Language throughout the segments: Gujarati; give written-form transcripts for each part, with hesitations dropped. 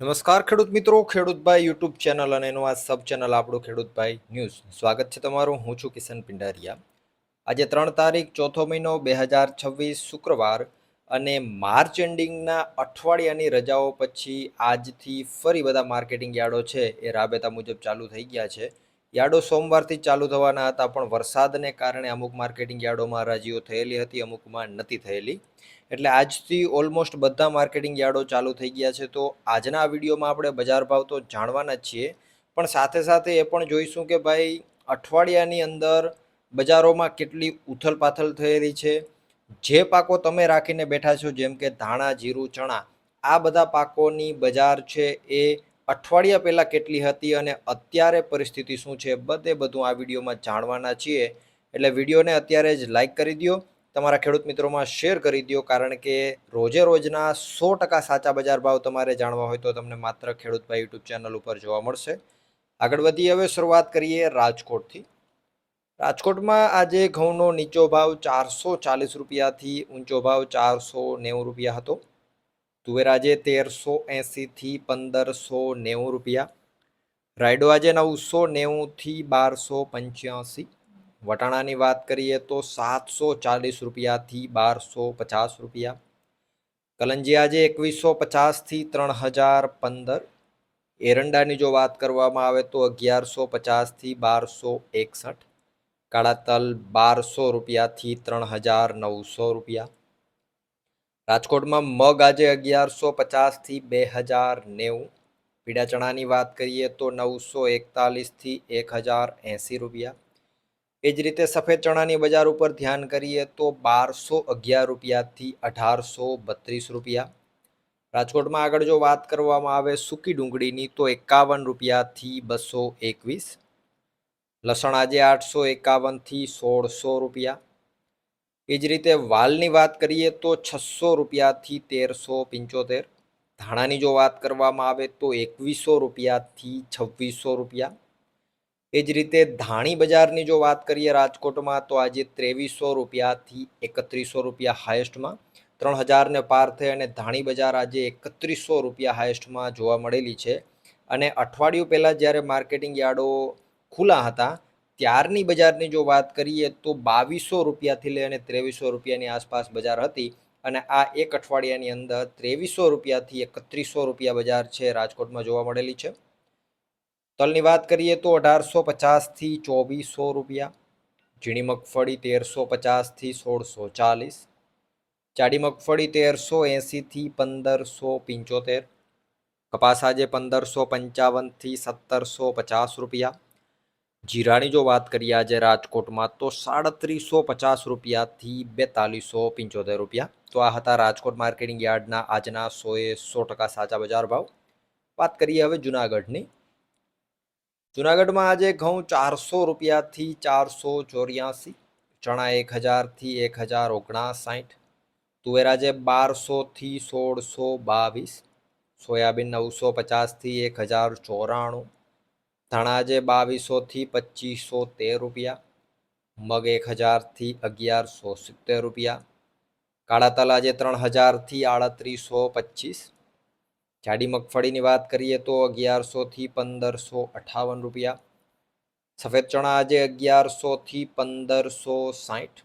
નમસ્કાર ખેડૂત મિત્રો, ખેડૂતભાઈ યુટ્યુબ ચેનલ અને એનું આ સબ ચેનલ આપણું ખેડૂતભાઈ ન્યૂઝ. સ્વાગત છે તમારું. હું છું કિશન પિંડારિયા. આજે 3 તારીખ 4 મહિનો 2026 શુક્રવાર અને માર્ચ એન્ડિંગના અઠવાડિયાની રજાઓ પછી આજથી ફરી બધા માર્કેટિંગ યાર્ડો છે એ રાબેતા મુજબ ચાલુ થઈ ગયા છે. યાર્ડો સોમવારથી ચાલુ થવાના હતા, પણ વરસાદને કારણે અમુક માર્કેટિંગ યાર્ડોમાં હરાજીઓ થયેલી હતી, અમુકમાં નથી થયેલી. એટલે આજથી ઓલમોસ્ટ બધા માર્કેટિંગ યાર્ડો ચાલુ થઈ ગયા છે. તો આજના વિડીયોમાં આપણે બજાર ભાવ તો જાણવાના જ છીએ, પણ સાથે સાથે એ પણ જોઈશું કે ભાઈ અઠવાડિયાની અંદર બજારોમાં કેટલી ઉથલપાથલ થયેલી છે. જે પાકો તમે રાખીને બેઠા છો, જેમ કે ધાણા, જીરું, ચણા, આ બધા પાકોની બજાર છે એ અઠવાડિયા પહેલાં કેટલી હતી અને અત્યારે પરિસ્થિતિ શું છે, બધું આ વિડીયોમાં જાણવાના છીએ. એટલે વિડીયોને અત્યારે જ લાઈક કરી દો, તમારા ખેડૂત મિત્રોમાં શેર કરી દો, કારણ કે રોજે રોજના 100% સાચા બજાર ભાવ તમારે જાણવા હોય તો તમને માત્ર ખેડૂતભાઈ યુટ્યુબ ચેનલ ઉપર જોવા મળશે. આગળ વધીએ, હવે શરૂઆત કરીએ રાજકોટથી. રાજકોટમાં આજે ઘઉંનો નીચો ભાવ 440 રૂપિયાથી ઊંચો ભાવ 490 રૂપિયા હતો. તુવેર આજે 1380થી 1590 રૂપિયા. રાયડો આજે 990થી 1285. વટાણાની વાત કરીએ તો 740 રૂપિયાથી 1250 રૂપિયા. કલંજી આજે 2150થી 3015. એરંડાની જો વાત કરવામાં આવે તો 1150થી 1261. કાળા તલ 1200 રૂપિયાથી 3900 રૂપિયા. રાજકોટમાં મગ આજે 1150થી 2090. પીળા ચણાની વાત કરીએ તો 941થી 1080 રૂપિયા. એ જ રીતે સફેદ ચણાની બજાર ઉપર ધ્યાન કરીએ તો 1211 રૂપિયાથી 1832 રૂપિયા. રાજકોટમાં આગળ જો વાત કરવામાં આવે સૂકી ડુંગળીની તો 51 રૂપિયાથી 221. લસણ આજે 851થી 1600 રૂપિયા. એ જ રીતે વાલની વાત કરીએ તો 600 રૂપિયાથી 1375. ધાણાની જો વાત કરવામાં આવે તો 2100 રૂપિયાથી 2600 રૂપિયા. એ જ રીતે ધાણી બજારની જો વાત કરીએ રાજકોટમાં તો આજે 2300 રૂપિયાથી 3100 રૂપિયા હાઈએસ્ટમાં. 3000ને પાર થઈ અને ધાણી બજાર આજે 3100 રૂપિયા હાઈએસ્ટમાં જોવા મળેલી છે. અને અઠવાડિયું પહેલાં જ્યારે માર્કેટિંગ યાર્ડો ખુલ્લા હતા ત્યારની બજારની જો વાત કરીએ તો 2200 રૂપિયાથી લઈ અને 2300 રૂપિયાની આસપાસ બજાર હતી. અને આ એક અઠવાડિયાની અંદર 2300 રૂપિયાથી 3100 રૂપિયા બજાર છે રાજકોટમાં જોવા મળેલી છે. તલની વાત કરીએ તો 1850થી 2400 રૂપિયા. ઝીણી મગફળી 1350થી 1640. જાડી મગફળી 1380થી 1575. કપાસ આજે 1555થી 1750 રૂપિયા. જીરાની જો વાત કરીએ આજે રાજકોટમાં તો 3750 રૂપિયાથી 4275 રૂપિયા. તો આ હતા રાજકોટ માર્કેટિંગ યાર્ડના આજના 100% સાચા બજાર ભાવ. વાત કરીએ હવે જુનાગઢની. જુનાગઢમાં આજે ઘઉં 400 રૂપિયાથી 484. ચણા 1000થી 1059. તુવેર આજે 1200થી 1622. સોયાબીન 950થી 1094. ધાણા આજે 2200થી 2513 રૂપિયા. મગ 1000થી 1170 રૂપિયા. કાળા તલ આજે 3000થી 3825. જાડી મગફળીની વાત કરીએ તો 1100થી 1558 રૂપિયા. સફેદ ચણા આજે 1100થી 1560.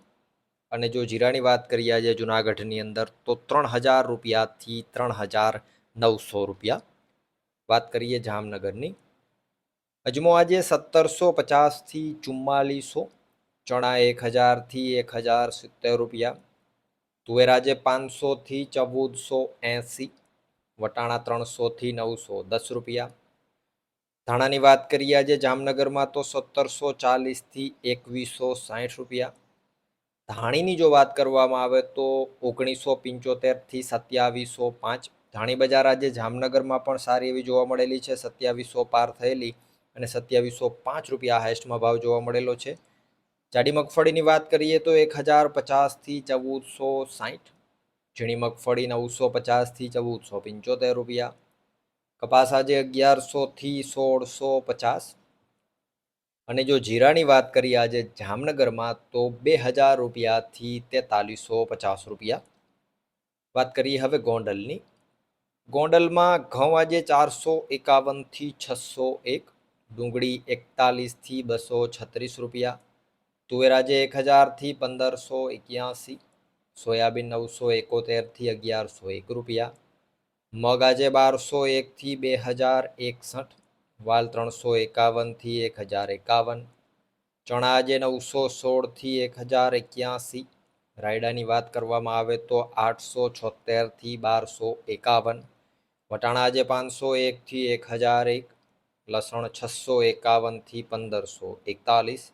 અને જો જીરાની વાત કરીએ આજે જુનાગઢની અંદર તો 3000 રૂપિયાથી 3900 રૂપિયા. વાત કરીએ જામનગરની. અજમો આજે 1750થી 4400. ચણા 1000થી 1070 રૂપિયા. તુવેર આજે 500થી 1480. વટાણા 300થી 910 રૂપિયા. ધાણાની વાત કરીએ આજે જામનગરમાં તો 1740થી 2160 રૂપિયા. ધાણીની જો વાત કરવામાં આવે તો 1975થી 2705. ધાણી બજાર આજે જામનગરમાં પણ સારી એવી જોવા મળેલી છે, 2700 પાર થયેલી અને 2705 રૂપિયા હાઈએસ્ટમાં ભાવ જોવા મળેલો છે. જાડી મગફળીની વાત કરીએ તો 1050થી 1460. ઝીણી મગફળી 950થી 1475 રૂપિયા. કપાસ આજે 1100થી 1650. અને જો જીરાની વાત કરીએ આજે જામનગરમાં તો 2000 રૂપિયાથી 4350 રૂપિયા. વાત કરીએ હવે ગોંડલની. ગોંડલમાં ઘઉં આજે 451થી 601, ડુંગળી 41થી 236 રૂપિયા, તુવેર આજે 1000થી 1581, સોયાબીન 971થી 1101 રૂપિયા, મગ આજે 1201થી 2061, વાલ 351થી 1051, ચણા આજે 916થી 1081, રાયડાની વાત કરવામાં આવે તો 876થી 1251, વટાણા આજે 501થી 1001, લસણ 651થી 1541.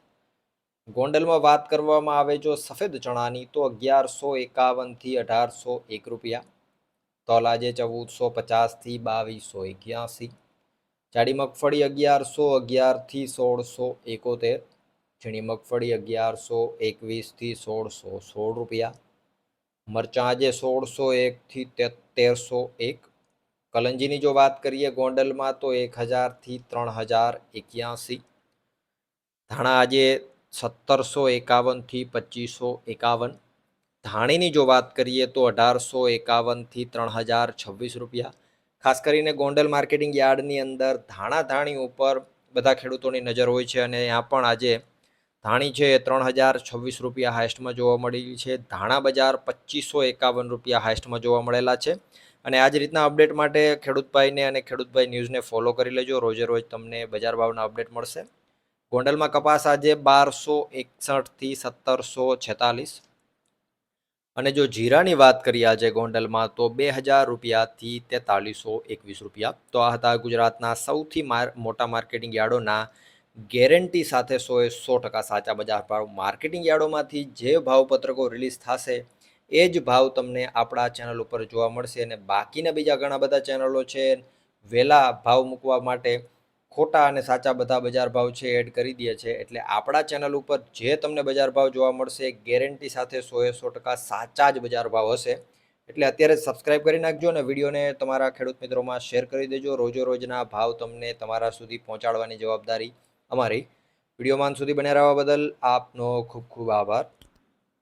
ગોંડલમાં વાત કરવામાં આવે જો સફેદ ચણાની તો 1151થી 1801 રૂપિયા, તલ આજે 1450થી 2281, જાડી મગફળી 1111થી 1671, ઝીણી મગફળી 1121થી 1616 રૂપિયા, મરચાં આજે 1601થી 1301, કલંજીની જો વાત કરીએ ગોંડલમાં તો 1000થી 3081, ધાણા આજે 1751થી 2551, ધાણીની જો વાત કરીએ તો 1851થી 3026 રૂપિયા. ખાસ કરીને ગોંડલ માર્કેટિંગ યાર્ડની અંદર ધાણી ઉપર બધા ખેડૂતોની નજર હોય છે અને ત્યાં પણ આજે ધાણી છે 3026 રૂપિયા હાઈસ્ટમાં જોવા મળી છે. ધાણા બજાર 2551 રૂપિયા હાઈસ્ટમાં જોવા મળેલા છે. અને આ જ રીતના અપડેટ માટે ખેડૂતભાઈને અને ખેડૂતભાઈ ન્યૂઝને ફોલો કરી લેજો. રોજે રોજ તમને બજાર ભાવના અપડેટ મળશે. ગોંડલમાં કપાસ આજે 1261થી 1746, અને જો જીરાની વાત કરીએ આજે ગોંડલમાં તો 2000 રૂપિયાથી 4321 રૂપિયા. તો આ હતા ગુજરાતના સૌથી મોટા માર્કેટિંગ યાર્ડોના ગેરંટી સાથે 100% સાચા બજાર ભાવ. માર્કેટિંગ યાર્ડોમાંથી જે ભાવપત્રકો રિલીઝ થશે એ જ ભાવ તમને આપણા ચેનલ ઉપર જોવા મળશે. અને બાકીના બીજા ઘણા બધા ચેનલો છે વહેલા ભાવ મૂકવા માટે ખોટા અને સાચા બધા બજાર ભાવ છે એડ કરી દે છે. એટલે આપણા ચેનલ ઉપર જે તમને બજાર ભાવ જોવા મળશે ગેરંટી સાથે 100% સાચા જ બજાર ભાવ હશે. એટલે અત્યારે સબસ્ક્રાઇબ કરી નાખજો અને વિડીયોને તમારા ખેડૂત મિત્રોમાં શેર કરી દેજો. રોજો રોજના ભાવ તમને તમારા સુધી પહોંચાડવાની જવાબદારી અમારી. વિડીયોમાં સુધી બન્યા રહેવા બદલ આપનો ખૂબ ખૂબ આભાર.